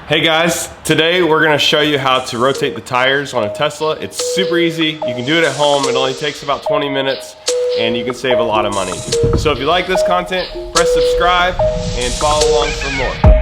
Hey guys, today we're gonna show you how to rotate the tires on a Tesla. It's super easy. You can do it at home. It only takes about 20 minutes and you can save a lot of money. So if you like this content, press subscribe and follow along for more.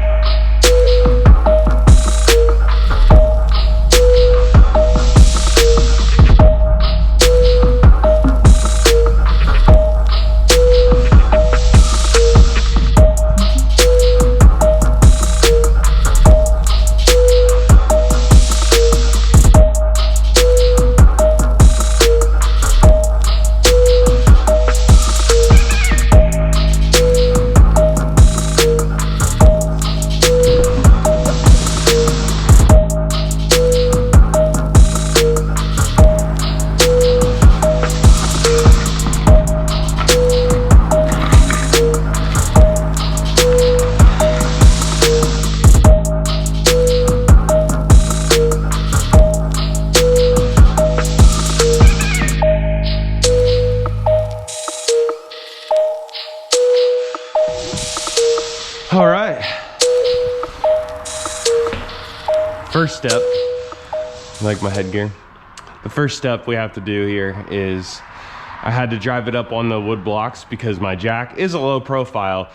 All right, first step, like my headgear. The first step we have to do here is I had to drive it up on the wood blocks because my jack is a low profile,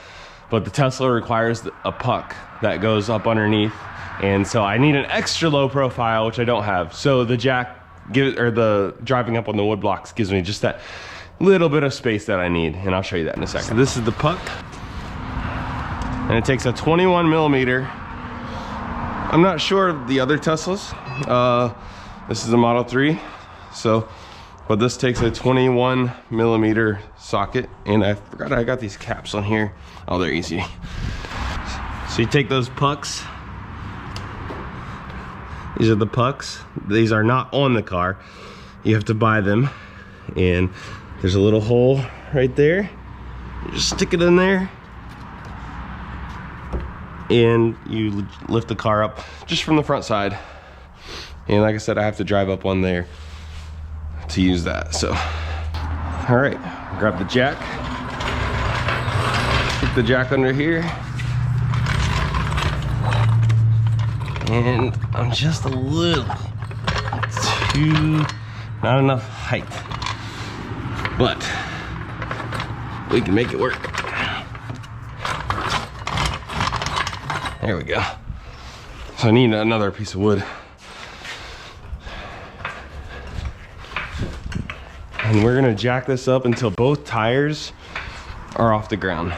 but the Tesla requires a puck that goes up underneath. And so I need an extra low profile, which I don't have. So the the driving up on the wood blocks gives me just that little bit of space that I need. And I'll show you that in a second. So this is the puck. And it takes a 21 millimeter. I'm not sure of the other Teslas. This is a Model 3. But this takes a 21 millimeter socket. And I forgot I got these caps on here. Oh, they're easy. So you take those pucks. These are the pucks. These are not on the car. You have to buy them. And there's a little hole right there. You just stick it in there. And you lift the car up just from the front side. And like I said, I have to drive up on there to use that. So, all right, grab the jack. Stick the jack under here. And I'm just a little not enough height. But we can make it work. There we go. So I need another piece of wood. And we're gonna jack this up until both tires are off the ground.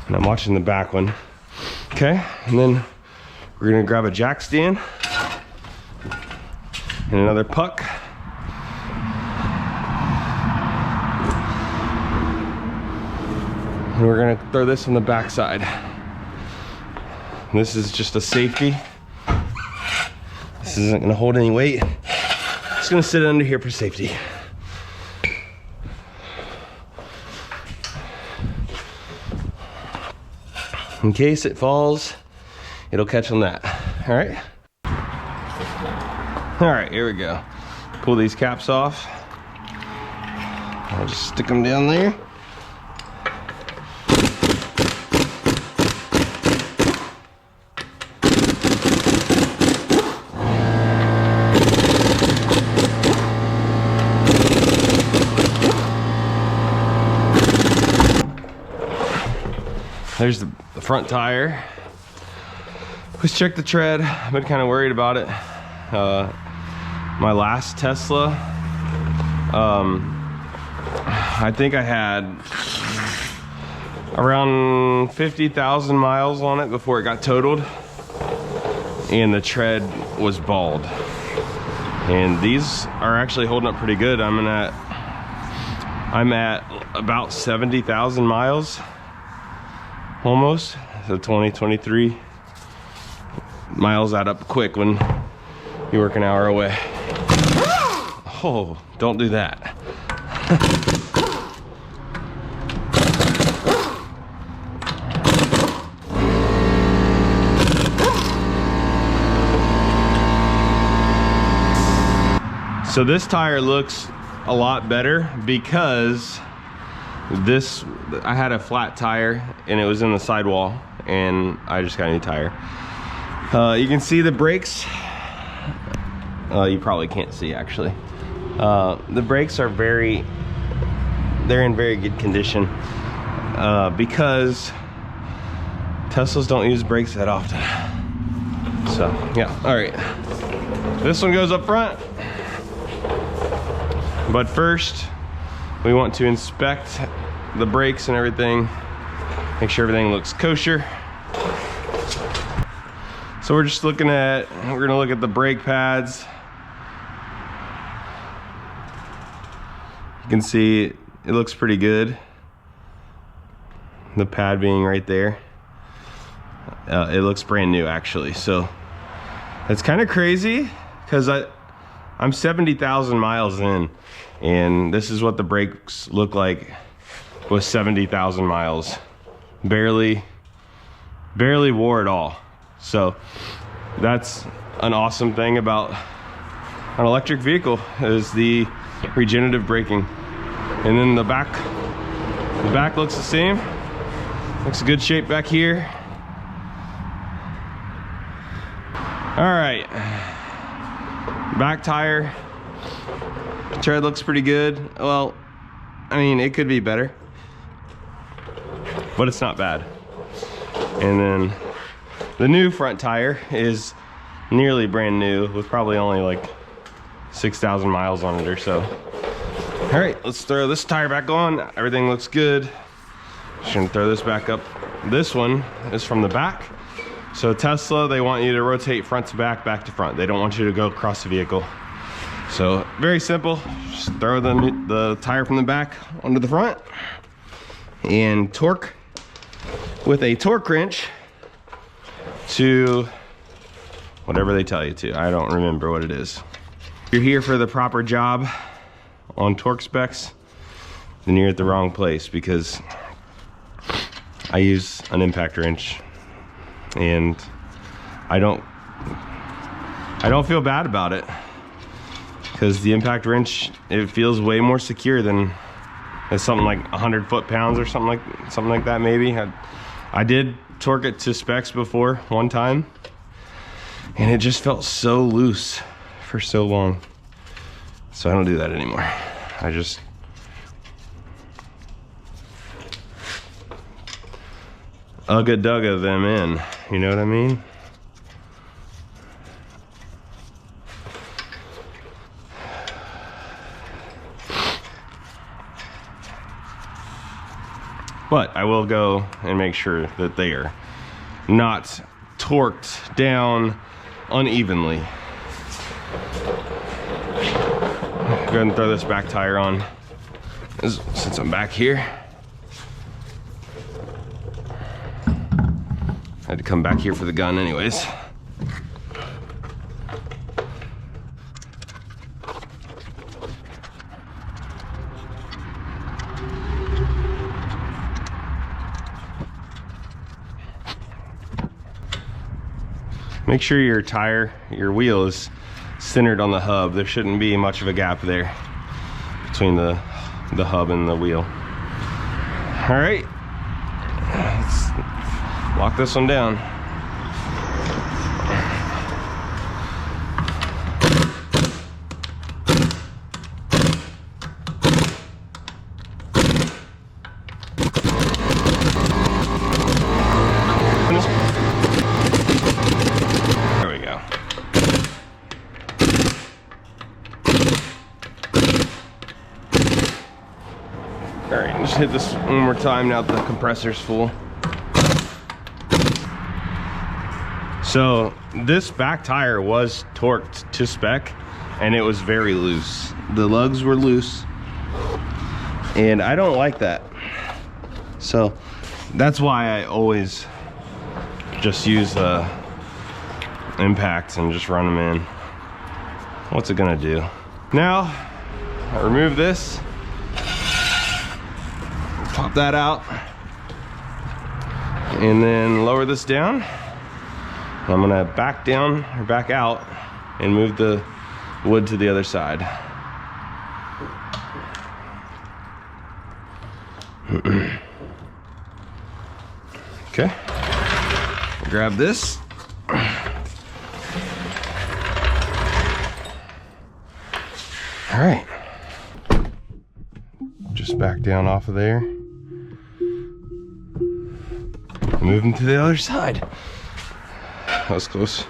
And I'm watching the back one. Okay, and then we're gonna grab a jack stand and another puck. And we're gonna throw this on the back side. This is just a safety. This isn't gonna hold any weight. It's gonna sit under here for safety. In case it falls, it'll catch on that. All right. All right, here we go. Pull these caps off. I'll just stick them down there. There's the front tire. Let's check the tread. I've been kind of worried about it. My last Tesla, I think I had around 50,000 miles on it before it got totaled. And the tread was bald. And these are actually holding up pretty good. I'm at about 70,000 miles. Almost. So 23 miles add up quick when you work an hour away. Oh, don't do that. So this tire looks a lot better because This, I had a flat tire and it was in the sidewall, and I just got a new tire. You can see the brakes. You probably can't see actually. The brakes are they're in very good condition because Teslas don't use brakes that often. So yeah, all right. This one goes up front. But first, we want to inspect the brakes and everything, make sure everything looks kosher. So we're gonna look at the brake pads. You can see it looks pretty good. The pad being right there. It looks brand new actually. So it's kind of crazy because I'm 70,000 miles in, and this is what the brakes look like with 70,000 miles. Barely wore at all. So that's an awesome thing about an electric vehicle, is the regenerative braking. And then the back looks the same. Looks good shape back here. All right, back tire tread looks pretty good. Well, I mean, it could be better, but it's not bad. And then the new front tire is nearly brand new with probably only like 6,000 miles on it or so. All right, let's throw this tire back on. Everything looks good. Just gonna throw this back up. This one is from the back. So Tesla, they want you to rotate front to back, back to front. They don't want you to go across the vehicle. So very simple. Just throw the tire from the back onto the front and torque with a torque wrench to whatever they tell you to. I don't remember what it is. If you're here for the proper job on torque specs, then you're at the wrong place, because I use an impact wrench and I don't feel bad about it, because the impact wrench, it feels way more secure than something like 100 foot-pounds or something like that maybe. I did torque it to specs before one time, and it just felt so loose for so long. So I don't do that anymore. I just ugga-dugga them in, you know what I mean? But I will go and make sure that they are not torqued down unevenly. Go ahead and throw this back tire on since I'm back here. I had to come back here for the gun anyways. Make sure your wheel is centered on the hub. There shouldn't be much of a gap there between the hub and the wheel. All right, let's lock this one down. There we go. All right, just hit this one more time now that the compressor's full. So this back tire was torqued to spec, and it was very loose. The lugs were loose, and I don't like that. So that's why I always just use impacts and just run them in. What's it gonna do? Now, I remove this, pop that out, and then lower this down. I'm gonna back down or back out and move the wood to the other side. Okay, grab this. All right, just back down off of there. Moving to the other side. That was close.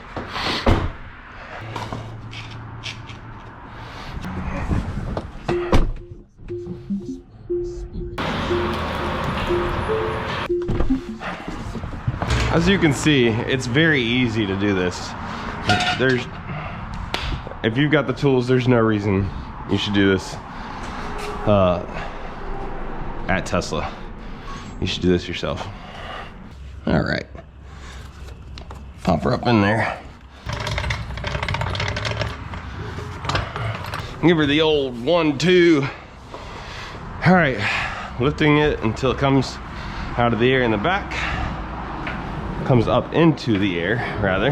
As you can see, it's very easy to do this. If you've got the tools, there's no reason you should do this at Tesla. You should do this yourself. All right, pop her up in there. Give her the old 1-2. All right, lifting it until it comes out of the air in the back. Comes up into the air, rather.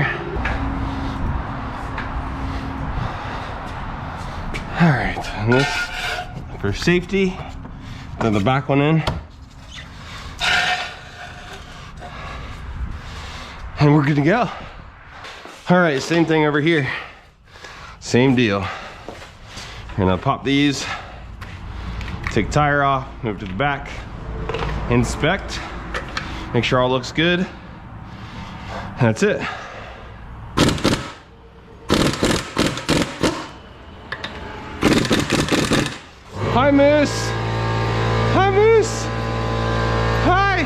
All right, and this for safety. Then the back one in. And we're good to go. All right, same thing over here. Same deal. We're gonna pop these, take the tire off, move to the back, inspect, make sure all looks good. And that's it. Hi, miss. Hi, miss. Hi.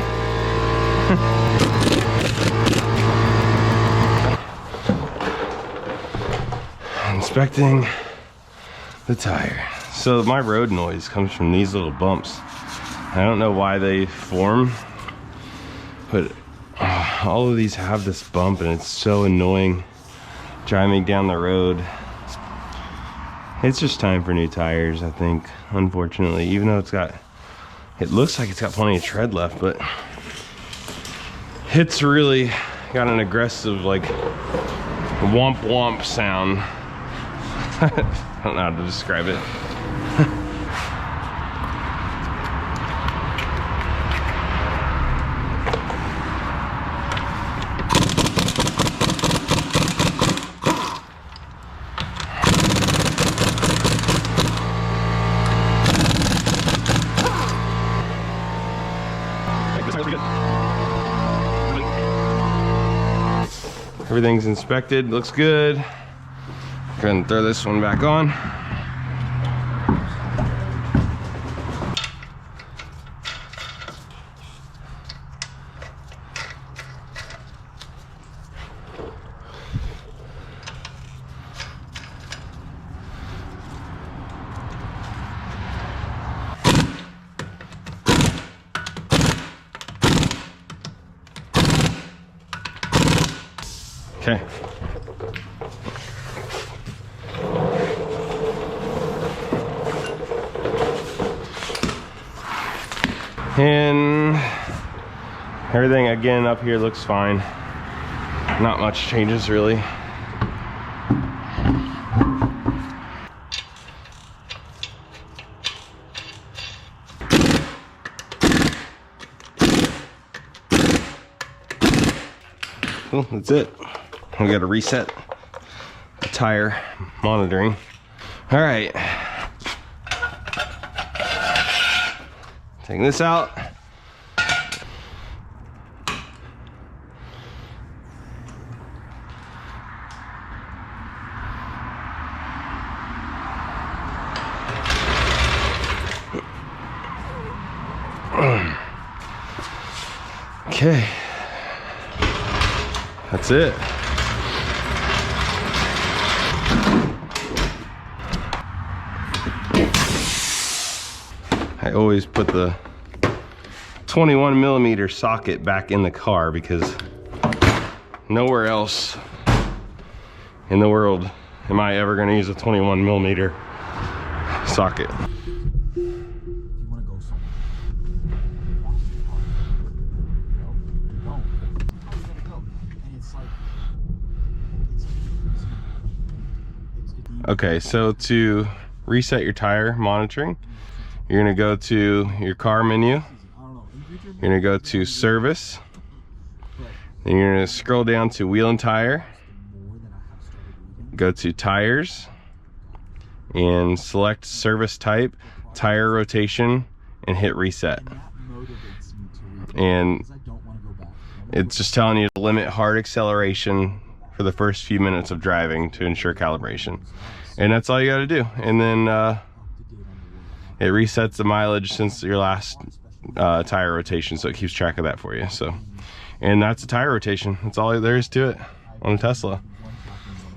Inspecting the tire. So my road noise comes from these little bumps. I don't know why they form, but all of these have this bump and it's so annoying driving down the road. It's just time for new tires, I think, unfortunately, even though it looks like it's got plenty of tread left, but it's really got an aggressive, like, womp womp sound. I don't know how to describe it. Everything's inspected, looks good. Go ahead and throw this one back on. Okay. And everything again up here looks fine. Not much changes really. Cool, that's it. We got to reset the tire monitoring. All right. Taking this out. Okay. That's it. I always put the 21mm socket back in the car because nowhere else in the world am I ever going to use a 21mm socket. Okay, so to reset your tire monitoring, you're gonna go to your car menu, You're gonna go to service. Then you're gonna scroll down to wheel and tire. Go to tires and select service type, tire rotation, and hit reset. And it's just telling you to limit hard acceleration for the first few minutes of driving to ensure calibration. And that's all you gotta do. And then it resets the mileage since your last tire rotation, so it keeps track of that for you. So, and that's a tire rotation. That's all there is to it on a Tesla.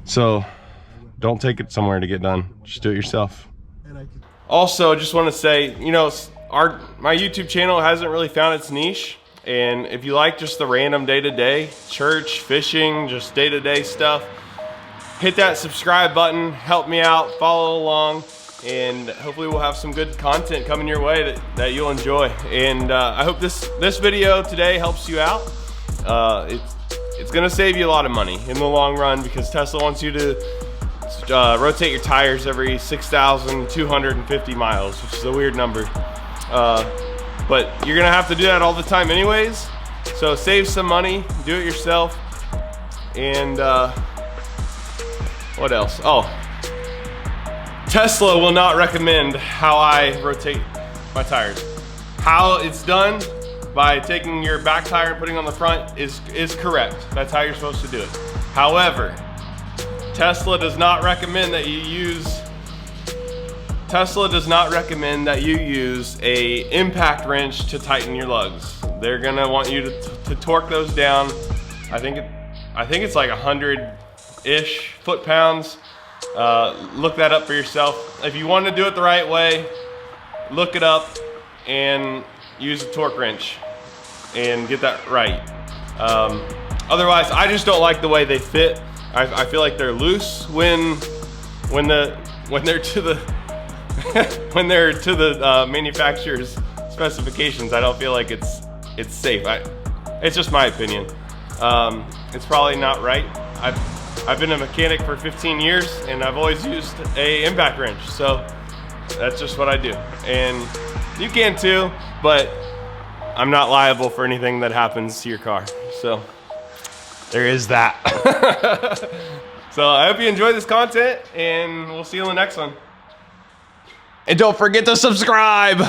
So don't take it somewhere to get done. Just do it yourself. Also, I just want to say, you know, my YouTube channel hasn't really found its niche. And if you like just the random day-to-day, church, fishing, just day-to-day stuff, hit that subscribe button, help me out, follow along, and hopefully we'll have some good content coming your way that you'll enjoy. And I hope this video today helps you out. It's gonna save you a lot of money in the long run, because Tesla wants you to rotate your tires every 6,250 miles, which is a weird number. But you're gonna have to do that all the time anyways. So save some money, do it yourself. And what else? Oh, Tesla will not recommend how I rotate my tires. How it's done by taking your back tire and putting on the front is correct. That's how you're supposed to do it. However, Tesla does not recommend that you use a impact wrench to tighten your lugs. They're gonna want you to torque those down. I think it's like 100-ish foot-pounds. Look that up for yourself. If you want to do it the right way, look it up and use a torque wrench and get that right. Otherwise, I just don't like the way they fit. I feel like they're loose when they're to the manufacturer's specifications. I don't feel like it's safe. It's just my opinion. It's probably not right. I've been a mechanic for 15 years and I've always used a impact wrench, so that's just what I do. And you can too, but I'm not liable for anything that happens to your car. So there is that. So I hope you enjoy this content, and we'll see you in the next one. And don't forget to subscribe.